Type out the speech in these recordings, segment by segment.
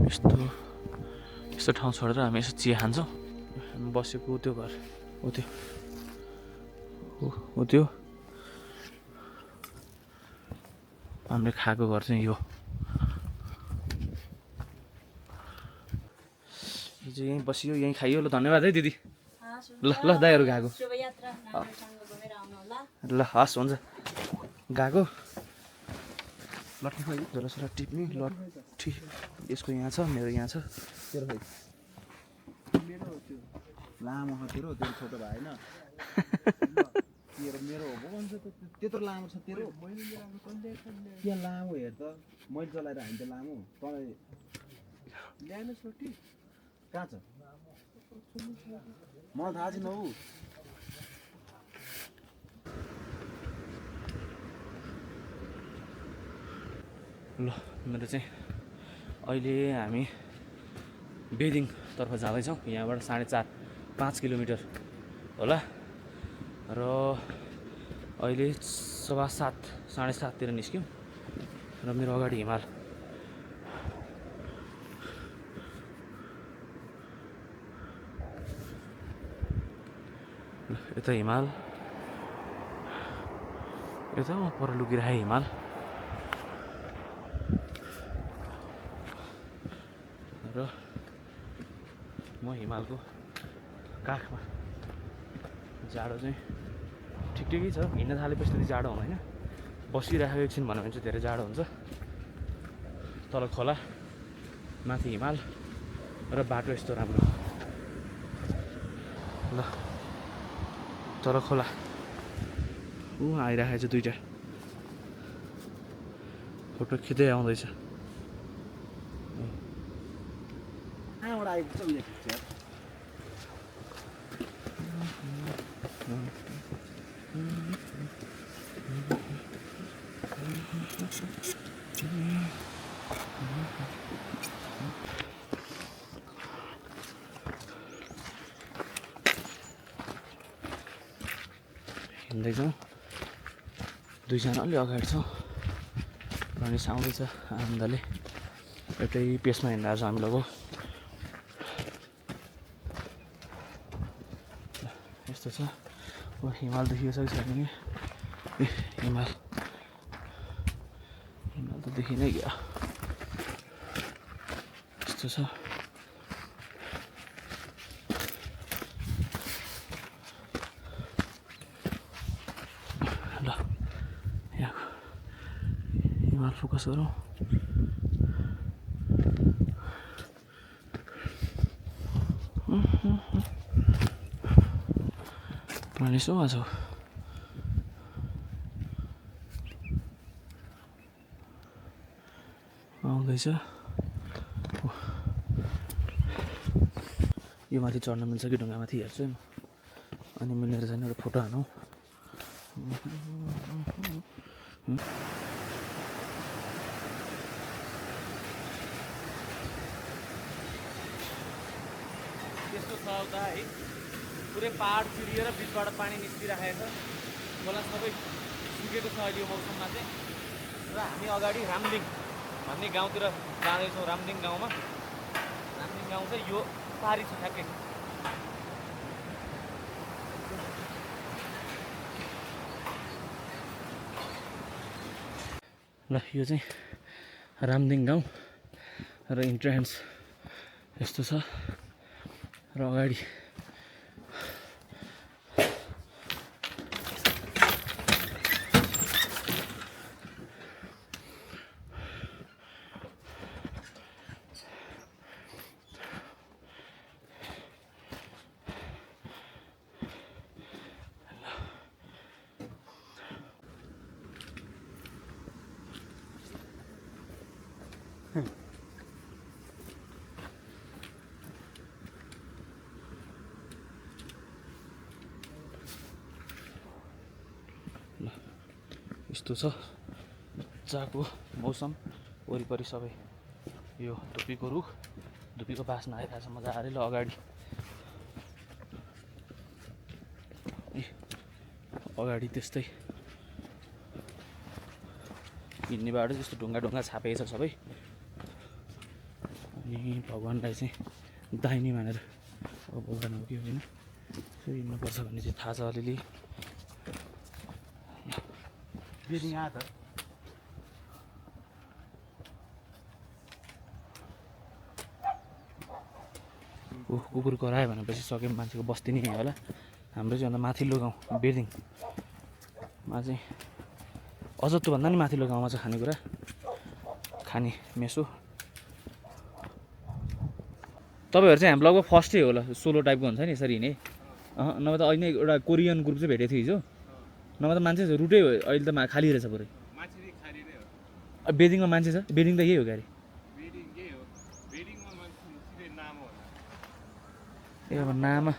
यस्तो यस्तो ठाउँ छोडेर हामी यसो चिया खान्छौँ। हामी बसेको त्यो घर हो त्यो हो त्यो हामीले खाएको घर चाहिँ यो यहीँ बसियो यहीँ खाइयो। ल धन्यवाद है दिदी। ल ल दाइहरू गएको ल हस् हुन्छ गएको। लट्ठी झोलासोला टिप्ने लट्ठी यसको यहाँ छ मेरो यहाँ छ। मेरो त्यो लामो छ तेरो तेरो छोटो भए होइन तेरो मेरो हो भन्छ त त्यत्रो लामो छ तेरो त्यहाँ लामो हेर त मैले चलाएर हामी त लामो तँलाई ल्याएन छोटी कहाँ छ मलाई थाहा छैन हौ। ल मेरो चाहिँ अहिले हामी बेदिङतर्फ जाँदैछौँ। यहाँबाट 4.5-5 किलोमिटर होला र अहिले 7:15-7:30तिर निस्क्यौँ र मेरो अगाडि हिमाल। यता हिमाल यता पर लुकिराखेँ हिमाल। र म हिमालको काखमा जाडो चाहिँ ठिकै छ। हिँड्न थालेपछि त्यति जाडो हुँदैन। बसिरहेको एकछिन भन्यो भने चाहिँ धेरै जाडो हुन्छ। तल खोला माथि हिमाल र बाटो यस्तो राम्रो। ल तल खोला आइरहेको छ दुईवटा फोटो खिच्दै आउँदैछ। कहाँबाट आइपुग्छ उसले खिच्छ हिँड्दैछौँ दुईजना अलि अगाडि छौँ। रनिस आउँदैछ आनन्दले एउटै पेसमा हिँड्दा छ हामी लोग। यस्तो छ हिमाल देखिसकेको छैन कि हिमाल हिमाल त देखि नै गयो। यस्तो छ ल यहाँ हिमाल फोकस गरौँ। मानिस हो आज आउँदैछ। यो माथि चढ्न मिल्छ कि ढुङ्गामाथि हेर्छु म अनि मिलेर छैन एउटा फोटो हानौँ। त्यस्तो छ उता है पुरै पहाड चिरिएर बिचबाट पानी निस्किरहेको छ। खोला सबै सुकेको छ अहिले यो मौसममा चाहिँ। र हामी अगाडि रामदिङ भन्ने गाउँतिर जाँदैछौँ। रामदिङ गाउँमा रामदिङ गाउँ चाहिँ यो पारी छ ठ्याक्कै। ल यो चाहिँ रामदिङ गाउँ र इन्ट्रेन्स यस्तो छ र अगाडि यस्तो छ मजाको मौसम। वरिपरि सबै यो धुपीको रुख धुपीको बास्ना आइरहेको छ मजाले। ल अगाडि अगाडि त्यस्तै हिँड्ने बाटो त्यस्तो ढुङ्गा ढुङ्गा छापेको छ सबै। अनि भगवान्लाई चाहिँ दाहिने मानेर अब बोल्दैन हो कि होइन यसो हिँड्नुपर्छ भन्ने चाहिँ थाहा छ अलिअलि बेरिङ आयो त कुकुर करायो भनेपछि सक्यो मान्छेको बस्ती नै होला हाम्रो चाहिँ भन्दा माथिल्लो गाउँ बेर्दिङमा चाहिँ अझ त्योभन्दा नि माथिल्लो गाउँमा छ खानेकुरा खाने मेसो तपाईँहरू चाहिँ हाम्रो लगभग फर्स्टै होला सोलो टाइपको हुन्छ नि यसरी हिँडे नभए त अहिले एउटा कोरियन ग्रुप चाहिँ भेटेको थियो हिजो नभए त मान्छे रुटै हो अहिले त खाली रहेछ पुरै बेदिङमा मान्छे छ बेदिङ त यही हो गाडी ए अब नामा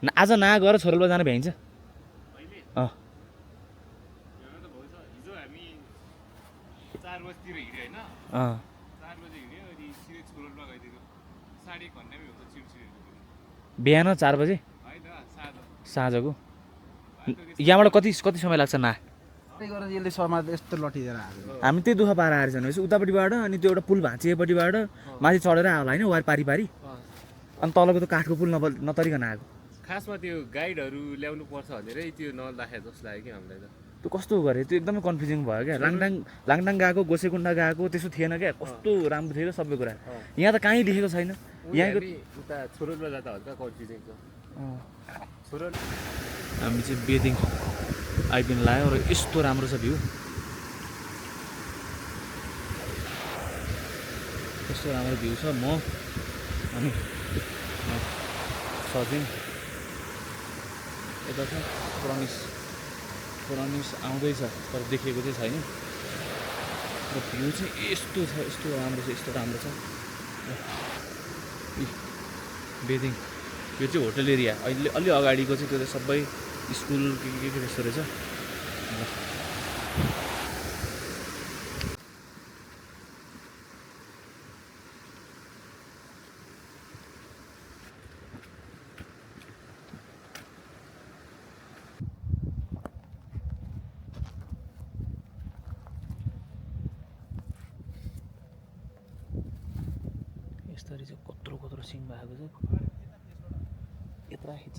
आज ना गएर छोरोलबा जान भ्याइन्छ अँ बिहान 4 बजे साँझको यहाँबाट कति समय लाग्छ ना यसले समाज यस्तो लटिदिएर आएको हामी त्यही दुःख पाएर आएर छन् उतापट्टिबाट अनि त्यो एउटा पुल भाँचिएपट्टिबाट माथि चढेर आयो होइन वार पारी अनि तलको त काठको पुल नतरिकन आएको खासमा त्यो गाइडहरू ल्याउनु पर्छ भनेरै त्यो नराखे जस्तो लाग्यो कि हामीलाई त त्यो कस्तो गरे त्यो एकदमै कन्फ्युजिङ भयो क्या लाङटाङ गएको गोसेकुण्डा गएको त्यस्तो थिएन क्या कस्तो राम्रो थियो सबै कुरा यहाँ त कहीँ लेखेको छैन यहाँको उता छोरोलमा जाँदा हल्का कन्फ्युजिङ छ छोरोल हामी चाहिँ बेदिङ आइपिन लाग्यो र यस्तो राम्रो छ भ्यू यस्तो राम्रो भ्यू छ म अनि सजिन यता छ प्रनिस आउँदैछ तर देखेको चाहिँ छैन र भ्यू चाहिँ यस्तो छ यस्तो राम्रो छ बेदिङ यो चाहिँ होटल एरिया अहिले अलि अगाडिको चाहिँ त्यो चाहिँ सबै स्कुल के त्यस्तो रहेछ यस्तरी चाहिँ कत्रो सिङ भएको छ यत्रा खिच्छ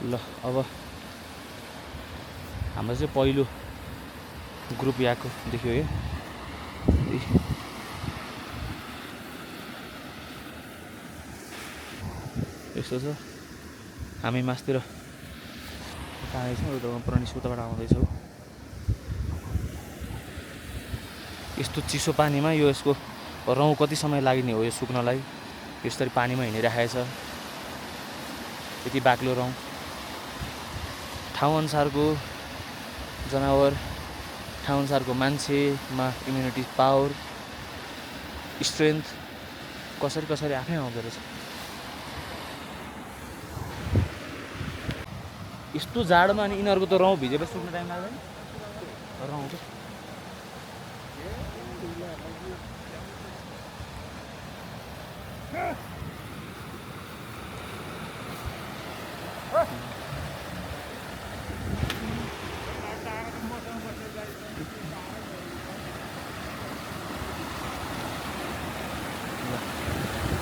ल अब हाम्रो चाहिँ पहिलो ग्रुप यहाँको देखियो है यस्तो छ हामी मासतिर जाँदैछौँ प्रनिस उताबाट आउँदैछौँ यस्तो चिसो पानीमा यो यसको रौँ कति समय लाग्ने हो यो सुक्नलाई यसरी पानीमा हिँडिराखेको छ यति बाक्लो रौँ ठाउँअनुसारको जनावर ठाउँअनुसारको मान्छेमा इम्युनिटी पावर स्ट्रेन्थ कसरी आफै आउँदो रहेछ यस्तो जाडोमा अनि यिनीहरूको त रौँ भिजेपछि सुक्न टाइम लाग्दैन रौँ चाहिँ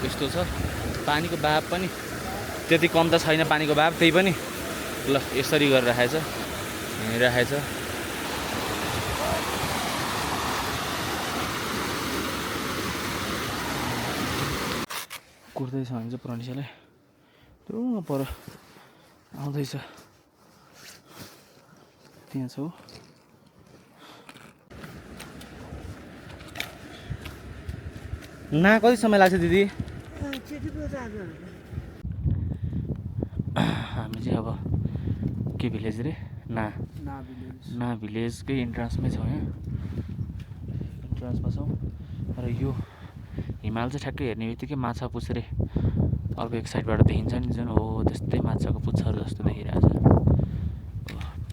यस्तो छ पानीको बहाव पनि त्यति कम त छैन पानीको बहाव त्यही पनि ल यसरी गरिरहेछ हिँडिरहेछ कुर्दैछ भने चाहिँ प्रनिसलाई त्यो पर आउँदैछ त्यहाँ छ ना कति समय लाग्छ दिदी हामी चाहिँ अब के भिलेज रे ना भिलेजकै इन्ट्रान्समै छौँ यहाँ इन्ट्रान्समा छौँ र यो हिमाल चाहिँ ठ्याक्कै हेर्ने बित्तिकै माछा पुछ्रे अर्को एक साइडबाट देखिन्छ नि जुन हो त्यस्तै माछाको पुच्छर जस्तो देखिरहेछ।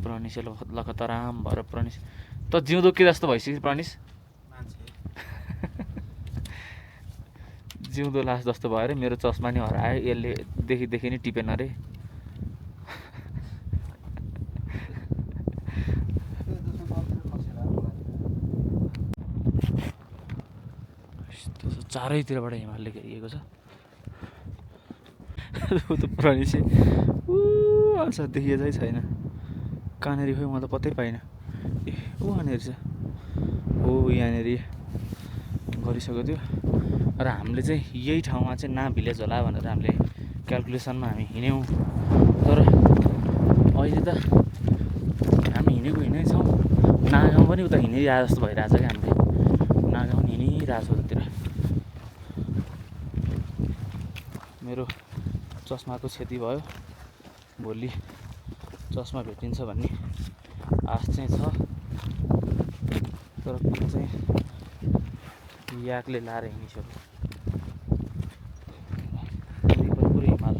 प्रनिस लखतराम भएर प्रनिस त जिउँदो के जस्तो भइसक्यो प्रनिस, जिउँदो लास जस्तो भयो अरे। मेरो चस्मा नि हरायो यसले देखि नि टिपेन अरे। चारैतिरबाट हिमालले घेरिएको छ। प्रनिस आल्छ देखिएकै छैन कहाँनिर खोइ, म त पत्तै पाइनँ। ए वहाँनिर छ, हो यहाँनिर गरिसक्यो त्यो। र हामीले चाहिँ यही ठाउँमा चाहिँ ना भिलेज होला भनेर हामीले क्यालकुलेसनमा हामी हिँड्यौँ। तर अहिले त हामी हिँडेकै छौँ, नागाउँ पनि उता हिँडिरहेको जस्तो भइरहेछ क्या। हामीले नागाउँ पनि हिँडिरहेको छ उतातिर। मेरो चस्माको क्षति भयो, भोलि चस्मा भेटिन्छ भन्ने आश चाहिँ छ। तर कुन चाहिँ याकले लाएर हिँडिसक्यो। पुरै हिमाल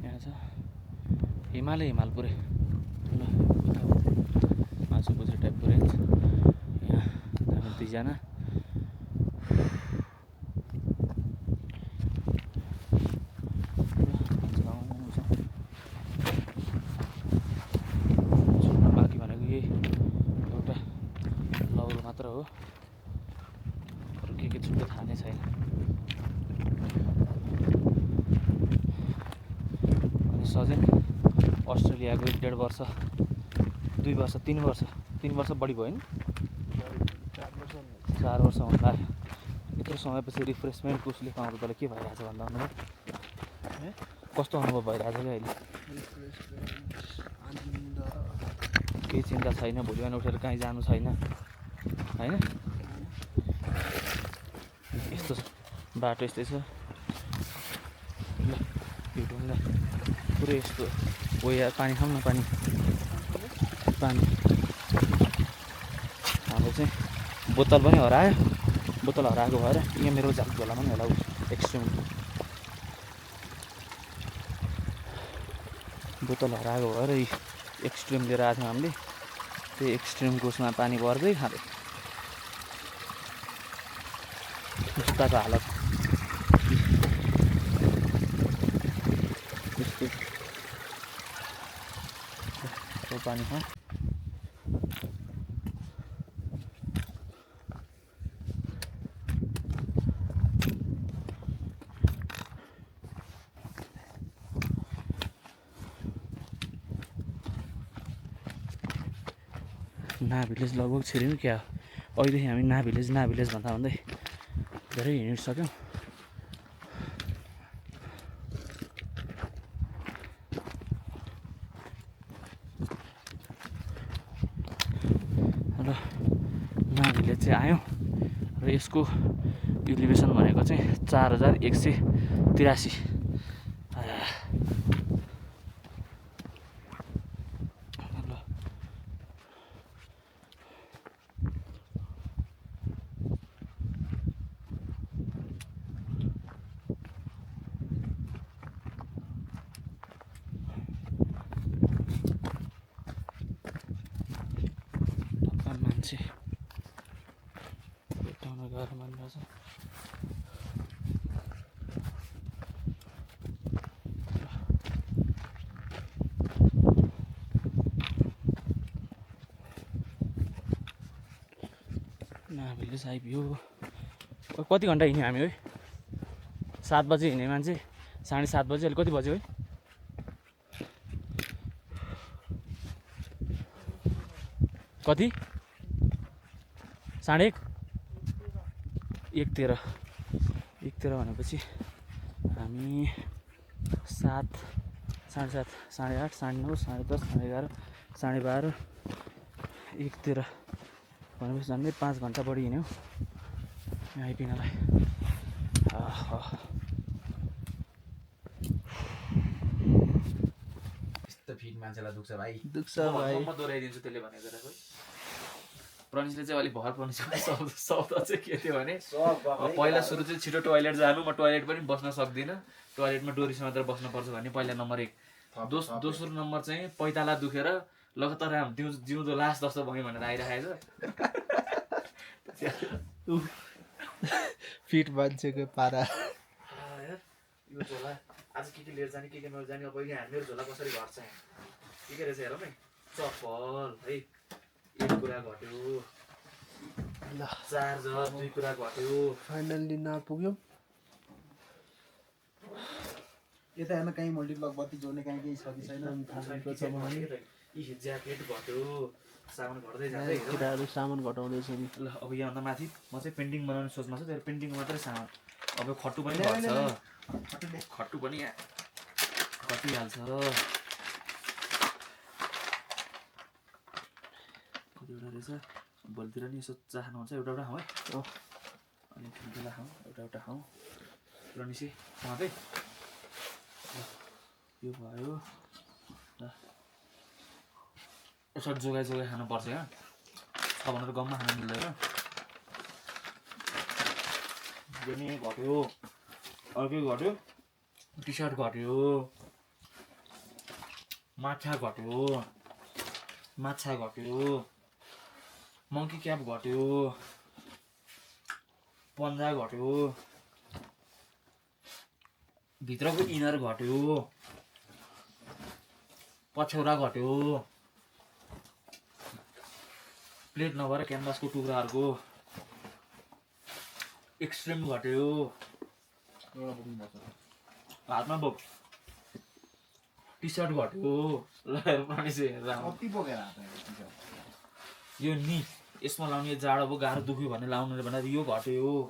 यहाँ छ, हिमालै हिमाल पुरै। ल मासु बुझे टाइपको रेन्ज। यहाँ हामी दुईजना मात्र हो, अरू के छुट्टो थाहा नै छैन। अनि सजिन अस्ट्रेलियाको 1.5 वर्ष 2 वर्ष 3 वर्ष बढी भयो नि, 4 वर्ष हुन लाग्यो। यत्रो समयपछि रिफ्रेसमेन्टको उसले पाउँदा तँलाई के भइरहेछ भन्दा अनुभव कस्तो अनुभव भइरहेछ क्या अहिले? केही चिन्ता छैन, भोलि बिहान उठेर कहीँ जानु छैन होइन? यस्तो बाटो यस्तै छ। ल यो ढुङ्गा पुरै यस्तो हो यार। पानी खाऊँ न, पानी हाम्रो चाहिँ बोतल पनि हरायो। बोतल हराएको भएर यहाँ मेरो झ्याक झोलामा पनि होला एक्सट्रिम बोतल हराएको भएर एक्सट्रिम लिएर आएको थियौँ हामीले। त्यही एक्सट्रिमको उसमा पानी पर्दै खाँदै जुत्ताको हालत यस्तो पानी खाउँ। ना भिलेज लगभग छिर्यौँ क्या। अहिलेदेखि हामी ना भिलेज भन्दा भन्दै धेरै हिँडिसक्यौँ। र ना भिलेज चाहिँ आयौँ र यसको एलिभेसन भनेको चाहिँ 4183। मान्छे भेट्टाउन गाह्रो मानिरहेछ। ना भिलेज आइपुग्यो। कति घन्टा हिँड्यौँ हामी है? 7 बजे हिँड्ने मान्छे 7:30 बजे। अहिले कति बज्यो है? कति? 1:30? 1:13 भनेपछि हामी 7, 7:30, 8:30, 9:30, 10:30, 11:30, 12:30, 1:13 भनेपछि झन्डै 5 घन्टा बढी हिँड्यौँ यहाँ आइपुग्नलाई। यस्तो फिट मान्छेलाई दुख्छ भाइ, दुख्छ भाइ। म दोहोऱ्याइदिन्छु त्यसले भनेको कुरा खोइ। प्रनिसले चाहिँ अलिक भर प्रनिसको शब्द चाहिँ के थियो भने सब गफ है। पहिला सुरु चाहिँ छिटो टोयलेट जानु, म टोयलेट पनि बस्न सक्दिनँ, टोयलेटमा डोरीसँग मात्र बस्नुपर्छ भन्ने पहिला नम्बर 1। दोस्रो नम्बर चाहिँ पैताला दुखेर लगातार जिउँदो लास जस्तो भयो भनेर आइरहेको छ। फिट मान्छेको पारा यो झोला आज के लिएर जाने के नजाने, अब यहाँ मेरो झोला कसरी घट्छ के रहेछ हेरौँ है। चप्पल है 1 कुरा घट्यो, चार्जर 2 कुरा घट्यो। फाइनल्ली नपुग्यो। यता हेर्न कहीँ मल्टिप्लक बत्ती जोड्ने कहीँ केही छ कि छैन। ज्याकेट घट्यो, सामान घट्दै जाँदै केटाहरू सामान घटाउँदैछ नि। ल अब यहाँभन्दा माथि म चाहिँ पेन्टिङ बनाउने सोचमा छु, त्यो पेन्टिङको मात्रै सामान। अब खट्टु पनि घट्छ, खट्टु पनि यहाँ घटिहाल्छ। कतिवटा रहेछ भोलितिर नि यसो चाहनुहुन्छ एउटा खाउँ है। अनि ठुल्ठुला खाउँ, एउटा खाउँ र निसी खाँदै यो भयो। ल यसरी जोगाइ खानुपर्छ यहाँ, छ भनेर गममा खानु मिल्दैन। यो नि घट्यो, अर्कै घट्यो, टी सर्ट घट्यो, माछा घट्यो, मङ्की क्याप घट्यो, पन्जा घट्यो, भित्रको इनर घट्यो, पछौरा घट्यो, प्लेट नभएर क्यानभासको टुक्राहरूको एक्सट्रिम घट्यो, हातमा बोक टी सर्ट घट्यो। ल कति बोकेर आएको यो नि यसमा लाउने जाडो अब गाह्रो दुख्यो भने लाउनु भनेर यो घट्यो।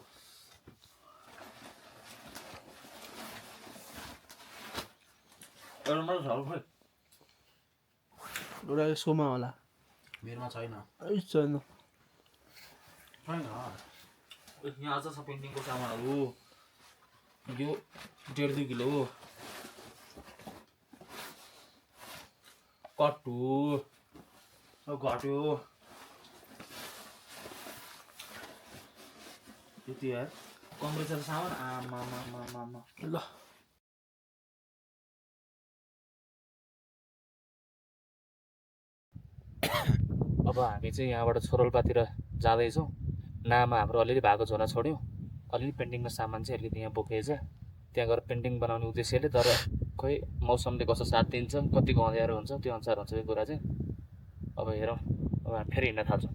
एउटा यसकोमा होला, मेरोमा छैन। छैन। यहाँ अझ छ पेन्टिङको सामानहरू। यो 1.5-2 किलो कट्टु घट्यो। त्यति यार कम्प्रेसर सामान आमा। ल अब हामी चाहिँ यहाँबाट छोरोल्पातिर जाँदैछौँ। नाममा हाम्रो अलिअलि भएको झोला छोड्यौँ, अलिअलि पेन्टिङको सामान चाहिँ अलिकति यहाँ बोकेछ। त्यहाँ गएर पेन्टिङ बनाउने उद्देश्यले, तर खोइ मौसमले कस्तो साथ दिन्छ, कतिको अँध्यारो हुन्छ, त्यो अनुसार हुन्छ यो कुरा चाहिँ। अब हेरौँ, अब हामी फेरि हिँड्न थाल्छौँ।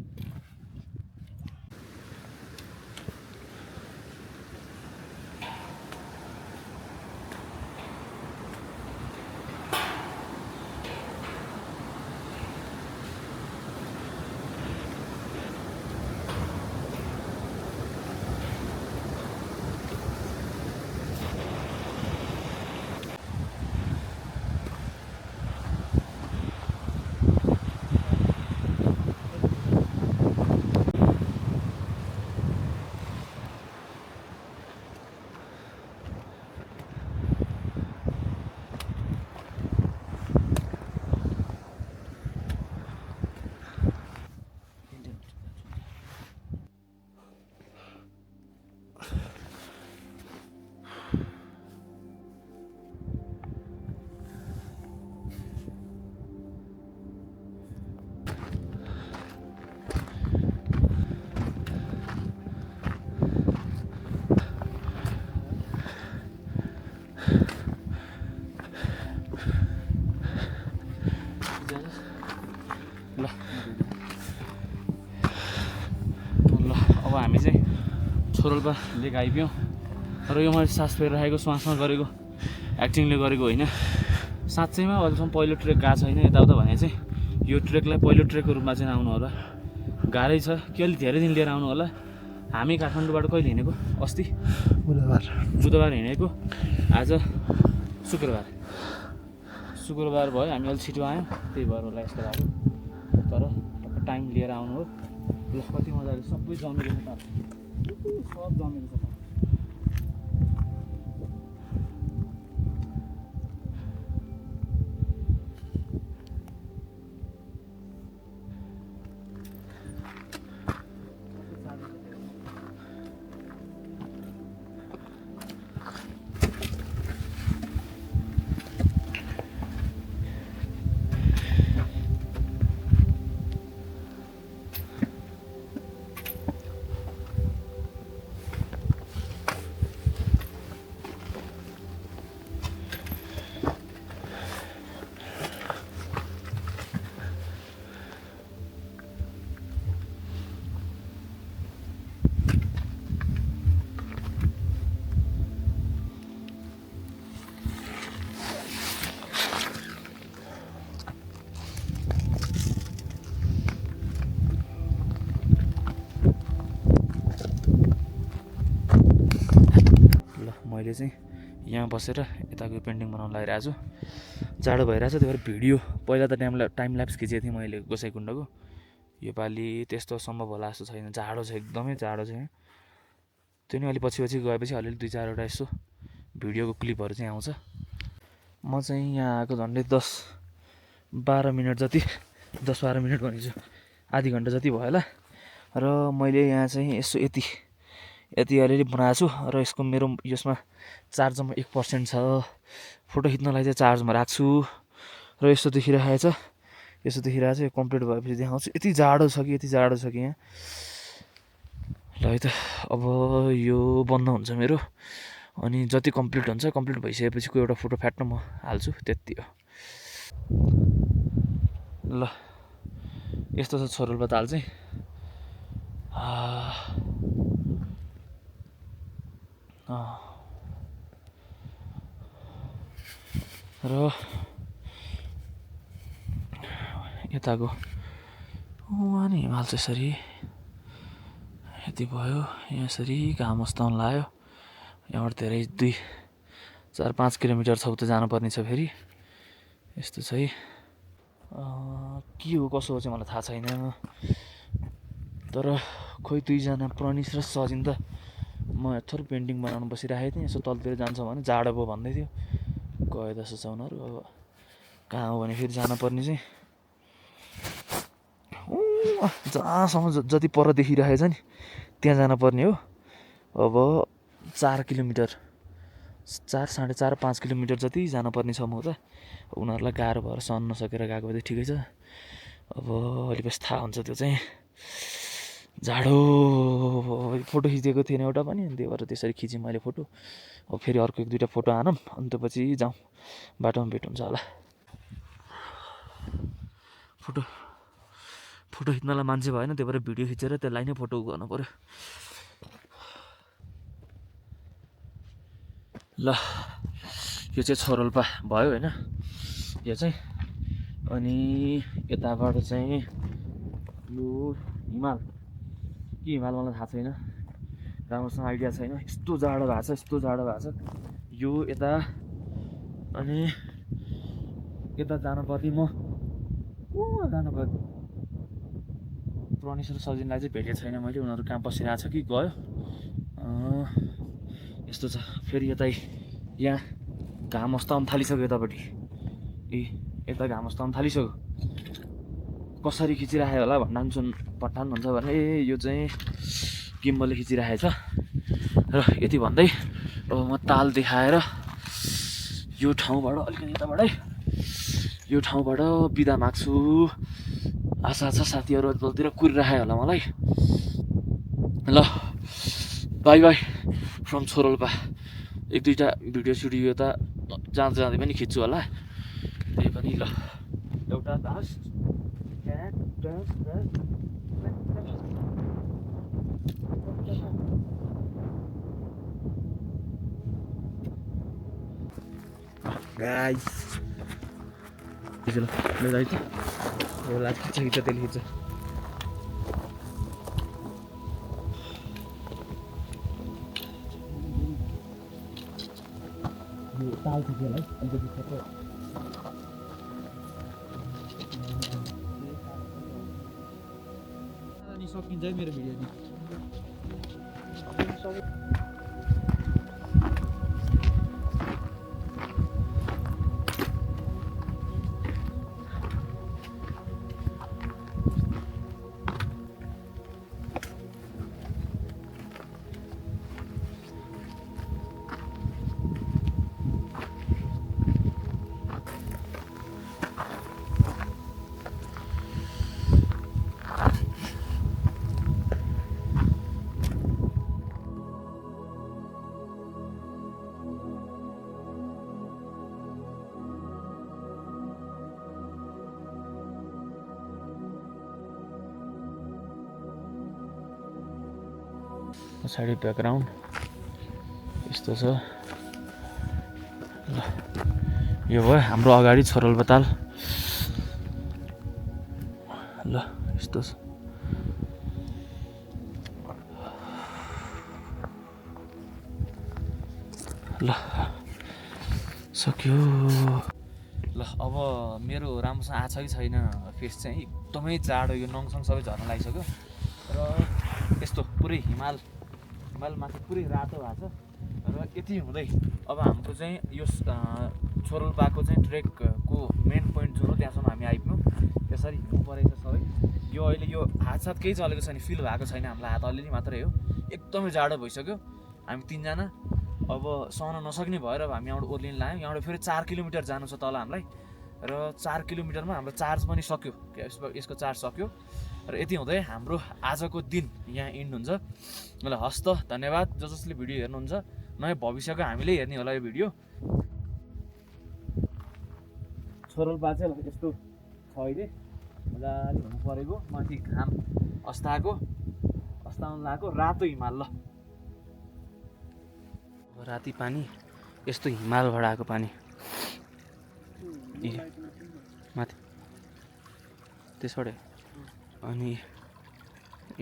अब हामी चाहिँ छोरोल्पा लेक आइपुग्यौँ र यो मैले सास फेरिरहेको श्वासमा गरेको एक्टिङले गरेको होइन। साँच्चैमा अहिलेसम्म पहिलो ट्रेक गएको छैन यताउता भने चाहिँ यो ट्रेकलाई पहिलो ट्रेकको रूपमा चाहिँ आउनु होला। गाह्रै छ कि अलिक धेरै दिन लिएर आउनु होला। हामी काठमाडौँबाट कहिले हिँडेको? अस्ति बुधबार हिँडेको, आज शुक्रबार भयो। हामी अलिक छिटो आयौँ, त्यही भएर होला यस्तो भएको। तर टाइम लिएर आउनु हो। ल कति मजाले सबै जमेको छ, सब जमेको छ। मैले चाहिँ यहाँ बसेर यताको पेन्टिङ बनाउन लागिरहेको छु। जाडो भइरहेछ, त्यही भएर भिडियो पहिला त टाइम ल्याप्स खिचेको थिएँ मैले गोसाइँकुण्डको। योपालि त्यस्तो सम्भव होला जस्तो छैन, जाडो छ, एकदमै जाडो छ यहाँ। त्यो नि अलि पछि गएपछि अलिअलि 2-4वटा यसो भिडियोको क्लिपहरू चाहिँ आउँछ। म चाहिँ यहाँ आएको झन्डै 10-12 मिनट जति, 10-12 मिनट भनेछु, आधी घन्टा जति भयो होला। र मैले यहाँ चाहिँ यसो यति अलिअलि बनाएको छु र यसको मेरो यसमा चार्जमा 1% छ। फोटो खिच्नलाई चाहिँ चार्जमा राख्छु र यस्तो देखिरहेको छ। यो कम्प्लिट भएपछि देखाउँछु। यति जाडो छ कि यहाँ। ल है त अब यो बन्द हुन्छ मेरो, अनि जति कम्प्लिट हुन्छ, कम्प्लिट भइसकेपछिको एउटा फोटो फ्याट्न म हाल्छु, त्यति हो। ल यस्तो छ छोरोल्पा ताल चाहिँ। र यताको वहाँ नि हिमाल चाहिँ यसरी यति भयो। यहाँ यसरी घाम अस्ताउन लाग्यो। यहाँबाट धेरै 2-4-5 किलोमिटर छ उता जानुपर्ने छ फेरि। यस्तो चाहिँ के हो कसो हो चाहिँ मलाई थाहा छैन, तर खोइ दुईजना प्रनिस र सजिन त म थोरै पेन्टिङ बनाउनु बसिरहेको थिएँ। यसो तलतिर जान्छ भने जाडो भयो भन्दै थियो, गए जस्तो छ उनीहरू। अब कहाँ हो भने फेरि जानुपर्ने चाहिँ जहाँसम्म जति पर देखिरहेको छ नि त्यहाँ जानुपर्ने हो। अब 4 किलोमिटर, 4-4.5 किलोमिटर जति जानुपर्ने छ म उता। उनीहरूलाई गाह्रो भएर सहन नसकेर गएको भए ठिकै छ। अब अलिपछि थाहा हुन्छ त्यो चाहिँ। जाडो फोटो खिचेको थिएन एउटा पनि, अनि त्यही भएर त्यसरी खिचेँ मैले फोटो। अब फेरि अर्को 1-2टा फोटो हानौँ, अनि त्यसपछि जाउँ, बाटोमा भेट हुन्छ होला। फोटो खिच्नलाई मान्छे भएन, त्यही भएर भिडियो खिचेर त्यसलाई नै फोटो गर्नु पऱ्यो। ल यो चाहिँ छोरोल्पा भयो होइन, यो चाहिँ। अनि यताबाट चाहिँ यो हिमाल मलाई थाहा छैन, राम्रोसँग आइडिया छैन। यस्तो जाडो भएको छ यो यता। अनि यता जानुपर्ने म जानुपर्ने प्रनिस र सजिनलाई चाहिँ भेटेको छैन मैले। उनीहरू कहाँ बसिरहेको छ कि गयो, यस्तो छ। फेरि यहाँ घाम अस्ताउन थालिसक्यो यतापट्टि। यता घाम अस्ताउन थालिसक्यो। कसरी खिचिराखेको होला भट्टान भन्छ भने यो चाहिँ गिम्बलले खिचिराखेको छ। र यति भन्दै अब म ताल देखाएर यो ठाउँबाट अलिकति यताबाटै यो ठाउँबाट बिदा माग्छु। आशा छ साथीहरू तलतिर कुरिराखेको होला मलाई। ल बाई फ्रम छोरोल्पा। 1-2टा भिडियो त जाँदै पनि खिच्छु होला। त्यही पनि ल एउटा गाइस ल है त होला खिच्छ त्यसले खिच्छ। यो ताल थियो है अलिकति फोटो अनि सकिन्छ है मेरो भिडियो नि। पछाडि ब्याकग्राउन्ड यस्तो छ। ल यो भयो हाम्रो अगाडि छोरोल्पा ताल। ल यस्तो छ। ल सक्यो ल अब मेरो राम्रोसँग आएको छ कि छैन फेस चाहिँ एकदमै जाडो यो नङसङ सबै झर्न लागिसक्यो र यस्तो पुरै हिमालमाथि पुरै रातो भएको छ र यति हुँदै अब हाम्रो चाहिँ यो छोरोल्पाको चाहिँ ट्रेकको मेन पोइन्ट जुन हो त्यहाँसम्म हामी आइपुग्यौँ यसरी हिँड्नु परेको छ सबै यो अहिले यो हातसाथ केही चलेको छैन फिल भएको छैन हामीलाई हात अलिअलि मात्रै हो एकदमै जाडो भइसक्यो हामी 3 जना अब सहन नसक्ने भएर अब हामी यहाँबाट ओर्लिन लाग्यौँ यहाँबाट फेरि 4 किलोमिटर जानु छ तल हामीलाई र 4 किलोमिटरमा हाम्रो चार्ज पनि सक्यो यसको चार्ज सक्यो र यति हुँदै हाम्रो आजको दिन यहाँ इन्ड हुन्छ ल हस् त धन्यवाद जसले भिडियो हेर्नुहुन्छ नयाँ भविष्यको हामीले हेर्ने होला यो भिडियो छोरोल्पा चाहिँ यस्तो छ अहिले मजाले हुनु परेको माथि घाम अस्ताउन लागेको रातो हिमाल ल राति पानी यस्तो हिमालबाट आएको पानी माथि त्यसबाट अनि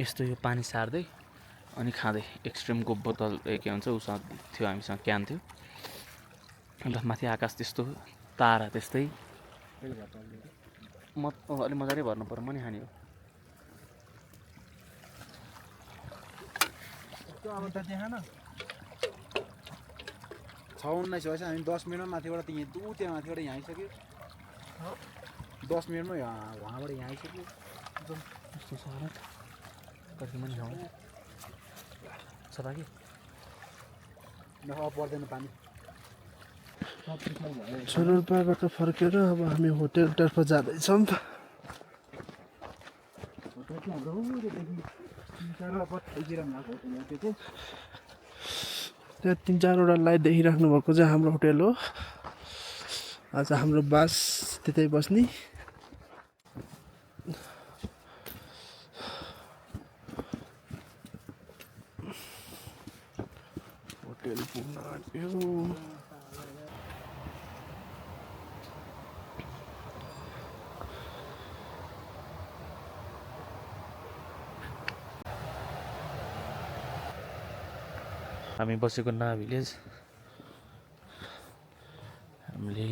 यस्तो यो पानी सार्दै अनि खाँदै एक्सट्रिमको बोतल के भन्छ उसँग थियो हामीसँग क्यान थियो अन्त माथि आकाश त्यस्तो तारा त्यस्तै अलिक मजाले भर्नु पर्यो म नि खाने हो अब त त्यहाँ न 6:19 भएछ हामी 10 मिनटमा माथिबाट त्यहाँ माथिबाट यहाँ आइसक्यो 10 मिनटमा वहाँबाट यहाँ आइसक्यो यस्तो छ होला कति पनि खाउँ छ बाँकी पर्दैन पानी छोरोल्पाबाट फर्केर अब हामी होटेलतर्फ जाँदैछौँ त्यहाँ 3-4वटा लाइट देखिराख्नु भएको चाहिँ हाम्रो होटेल हो आज हाम्रो बास त्यतै बस्ने होटेल पुग्न आँट्यो हामी बसेको ना भिलेज हामीले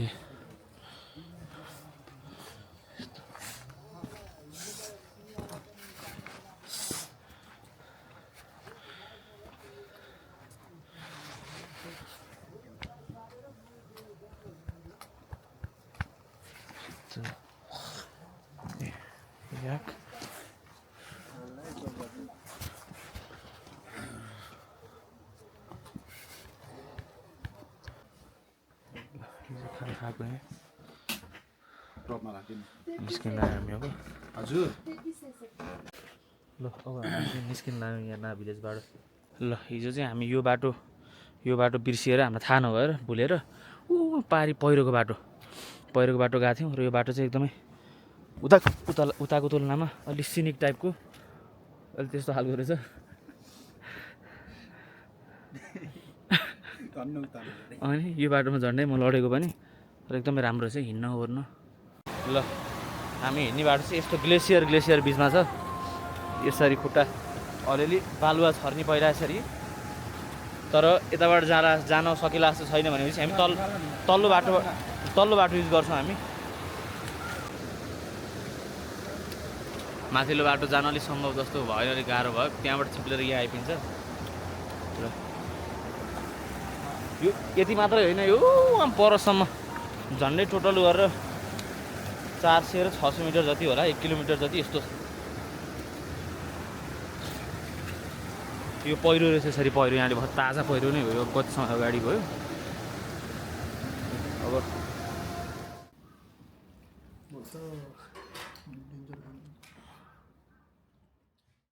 याक खाना खाएको है टपमा राख्दिनु निस्किन लाग्यो हामी अब हजुर ल अब हामी चाहिँ निस्किन लाग्यौँ यहाँ ना भिलेजबाट ल हिजो चाहिँ हामी यो बाटो बिर्सिएर हामीलाई थाहा नभएर भुलेर पहिरोको बाटो गएको थियौँ र यो बाटो चाहिँ एकदमै उताको तुलनामा अलिक सिनिक टाइपको अलिक त्यस्तो खालको रहेछ अनि यो बाटोमा झन्डै म लडेको पनि र एकदमै राम्रो छ हिँड्न ओर्न ल हामी हिँड्ने बाटो चाहिँ यस्तो ग्लेसियर बिचमा छ यसरी खुट्टा अलिअलि बालुवा छर्ने पहिला यसरी तर यताबाट जान सकिला जस्तो छैन भनेपछि हामी तल्लो बाटो युज गर्छौँ हामी माथिल्लो बाटो जान अलिक सम्भव जस्तो भयो अलिक गाह्रो भयो त्यहाँबाट छिप्लेर यहाँ आइपुग्छ र यो यति मात्रै होइन यो परसम्म झन्डै टोटल गरेर 400 र 600 मिटर जति होला 1 किलोमिटर जति यस्तो यो पहिरो रहेछ यसरी पहिरो यहाँले बहुत ताजा पहिरो नै हो यो कति समय अगाडि भयो अब